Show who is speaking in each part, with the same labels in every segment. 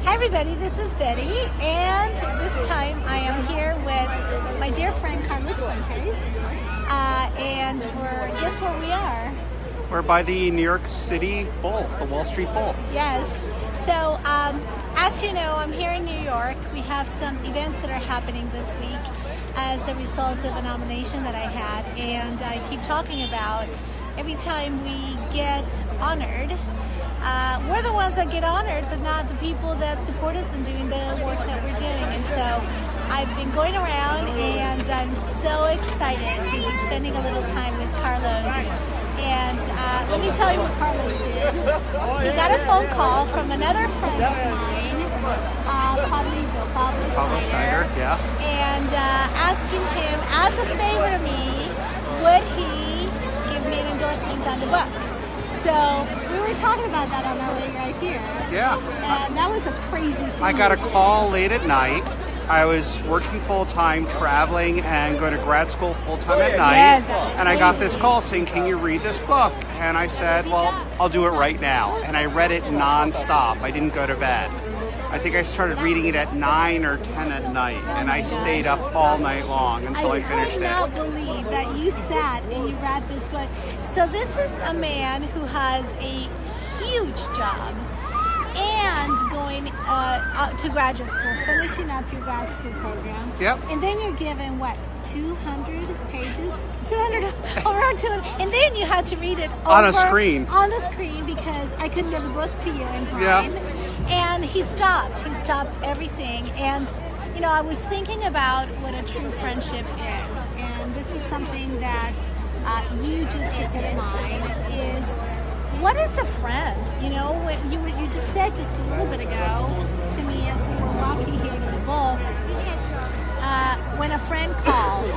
Speaker 1: Hi everybody, this is Betty, and this time I am here with my dear friend Carlos Fuentes, and guess where we are?
Speaker 2: We're by the New York City Bull, the Wall Street Bull.
Speaker 1: Yes, so as you know, I'm here in New York. We have some events that are happening this week as a result of a nomination that I had, and I keep talking about every time we get honored, we're the ones that get honored, but not the people that support us in doing the work that we're doing. And so I've been going around, and I'm so excited to be spending a little time with Carlos. And let me tell you what Carlos did. He got a phone call from another friend of mine, Pablo Schneider,
Speaker 2: yeah.
Speaker 1: and asking him, as a favor to me, would he give me an endorsement on the book. So we were talking about that on our way right here.
Speaker 2: Yeah.
Speaker 1: And that was a crazy thing.
Speaker 2: I got a call late at night. I was working full-time, traveling, and going to grad school full-time at night.
Speaker 1: Yes, that was
Speaker 2: and I got
Speaker 1: crazy.
Speaker 2: this call saying, can you read this book? And I said, well, I'll do it right now. And I read it nonstop. I didn't go to bed. I think I started reading it at 9 or 10 at night, and I stayed up all night long until I finished
Speaker 1: could
Speaker 2: it.
Speaker 1: not believe that you sat and you read this book. So this is a man who has a huge job and going to graduate school, finishing up your grad school program.
Speaker 2: Yep.
Speaker 1: And then you're given, what, 200 pages? 200, over 200. And then you had to read it
Speaker 2: On a screen.
Speaker 1: On the screen, because I couldn't get the book to you in time.
Speaker 2: Yeah.
Speaker 1: And he stopped everything. And, you know, I was thinking about what a true friendship is. And this is something that you just epitomize is, what is a friend? You know, when you just said just a little bit ago to me as we were walking here to the Bull, when a friend calls,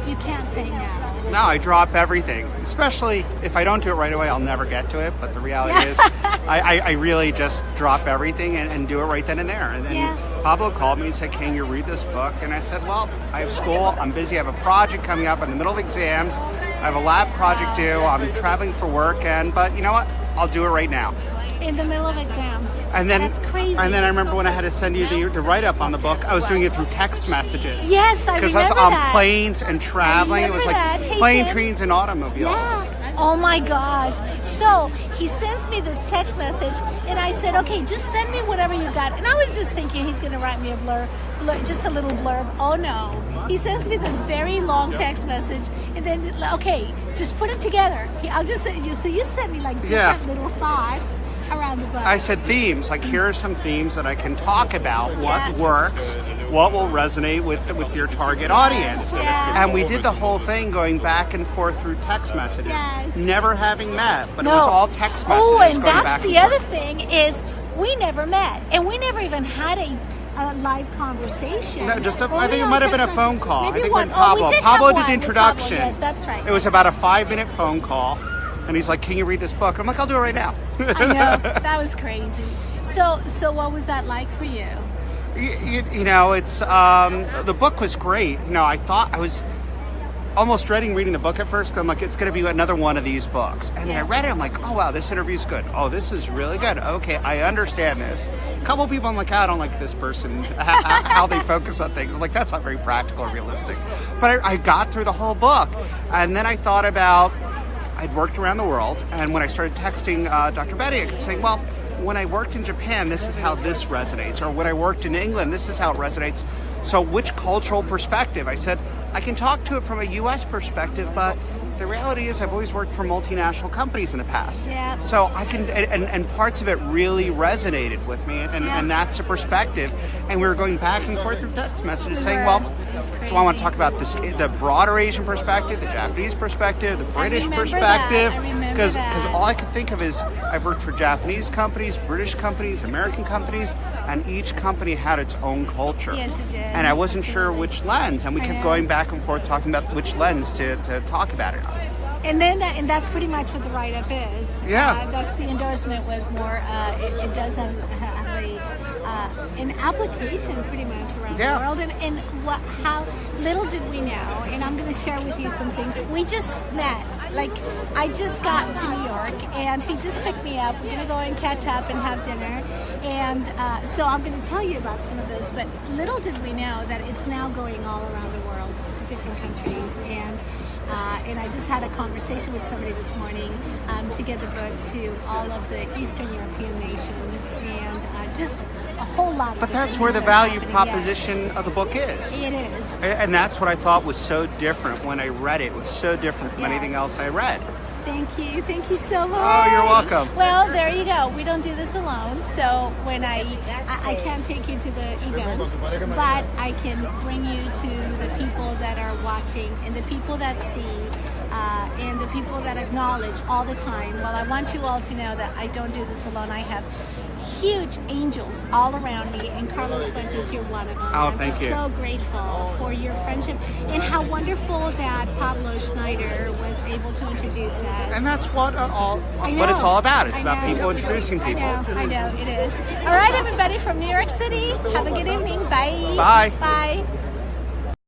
Speaker 1: you can't say no.
Speaker 2: No, I drop everything, especially if I don't do it right away, I'll never get to it. But the reality is, I really just drop everything and do it right then and there. And then Pablo called me and said, can you read this book? And I said, well, I have school, I'm busy, I have a project coming up, I'm in the middle of exams, I have a lab project due, I'm traveling for work, but you know what? I'll do it right now.
Speaker 1: In the middle of exams.
Speaker 2: And then,
Speaker 1: that's crazy.
Speaker 2: And then I remember when I had to send you the write-up on the book, I was doing it through text messages.
Speaker 1: Yes, I remember
Speaker 2: Because I was on
Speaker 1: that.
Speaker 2: planes and traveling. It was like plane, trains, and automobiles.
Speaker 1: Yeah. Oh my gosh. So he sends me this text message, and I said, okay, just send me whatever you got. And I was just thinking he's going to write me a blurb, just a little blurb. Oh no. He sends me this very long text message, and then, okay, just put it together. I'll just send you. So you sent me like different little thoughts around the book.
Speaker 2: I said themes, like here are some themes that I can talk about, what works, what will resonate with your target audience.
Speaker 1: Yeah.
Speaker 2: And we did the whole thing going back and forth through text messages,
Speaker 1: Yes.
Speaker 2: never having met, but it was all text messages.
Speaker 1: Oh, and
Speaker 2: going
Speaker 1: that's
Speaker 2: back
Speaker 1: the
Speaker 2: and
Speaker 1: other
Speaker 2: forth.
Speaker 1: thing is we never met, and we never even had a live conversation.
Speaker 2: No, just
Speaker 1: Only
Speaker 2: I think it
Speaker 1: on
Speaker 2: might have been a
Speaker 1: text
Speaker 2: phone
Speaker 1: messages.
Speaker 2: call.
Speaker 1: Maybe
Speaker 2: I think
Speaker 1: one.
Speaker 2: when Pablo
Speaker 1: We did have
Speaker 2: did
Speaker 1: one
Speaker 2: the
Speaker 1: with Pablo.
Speaker 2: introduction.
Speaker 1: Yes, that's right.
Speaker 2: It was about a 5-minute phone call, and he's like, "Can you read this book?" I'm like, "I'll do it right now."
Speaker 1: I know, that was crazy. So what was that like for you?
Speaker 2: You know, it's the book was great. You know, I thought I was almost dreading reading the book at first, because I'm like, it's going to be another one of these books. And then I read it, I'm like, oh wow, this interview's good. Oh, this is really good. Okay, I understand this. A couple people, I'm like, I don't like this person, how they focus on things. I'm like, that's not very practical or realistic. But I got through the whole book, and then I thought about, I'd worked around the world, and when I started texting Dr. Betty, I kept saying, well, when I worked in Japan, this is how this resonates. Or when I worked in England, this is how it resonates. So which cultural perspective? I said, I can talk to it from a U.S. perspective, but the reality is I've always worked for multinational companies in the past.
Speaker 1: Yeah.
Speaker 2: So I can, and parts of it really resonated with me, and that's a perspective. And we were going back and forth through text messages saying, well, so I want to talk about this, the broader Asian perspective, the Japanese perspective, the British perspective. Because all I could think of is I've worked for Japanese companies, British companies, American companies, and each company had its own culture.
Speaker 1: Yes, it did.
Speaker 2: And I wasn't sure which lens, and we kept going back and forth talking about which lens to talk about it on.
Speaker 1: And then, and that's pretty much what the write-up is.
Speaker 2: Yeah.
Speaker 1: That's the endorsement was more. It does have an application pretty much around the world, and how little did we know. And I'm going to share with you some things. We just met. Like, I just got to New York, and he just picked me up. We're going to go and catch up and have dinner. And so I'm going to tell you about some of this, but little did we know that it's now going all around the world to different countries. And I just had a conversation with somebody this morning to get the book to all of the Eastern European nations, and just a whole lot of
Speaker 2: But
Speaker 1: different
Speaker 2: that's where the
Speaker 1: things that are
Speaker 2: value
Speaker 1: happening.
Speaker 2: proposition
Speaker 1: Yes.
Speaker 2: of the book is.
Speaker 1: It is.
Speaker 2: And that's what I thought was so different when I read it. It was so different from
Speaker 1: Yes.
Speaker 2: anything else I read.
Speaker 1: Thank you so much.
Speaker 2: Oh, you're welcome.
Speaker 1: Well, there you go. We don't do this alone, so when I can't take you to the event, but I can bring you to the people that are watching and the people that see and the people that acknowledge all the time. Well, I want you all to know that I don't do this alone. I have huge angels all around me, and Carlos Fuentes, you're one of them.
Speaker 2: Oh,
Speaker 1: I'm
Speaker 2: thank
Speaker 1: just
Speaker 2: you.
Speaker 1: so grateful for your friendship and how wonderful that Pablo Schneider was able to introduce us.
Speaker 2: And that's what
Speaker 1: I
Speaker 2: what it's
Speaker 1: know.
Speaker 2: all about. It's
Speaker 1: I
Speaker 2: about
Speaker 1: know.
Speaker 2: people introducing people.
Speaker 1: I know, it is. All right, everybody from New York City, have a good evening. Bye.
Speaker 2: Bye.
Speaker 1: Bye.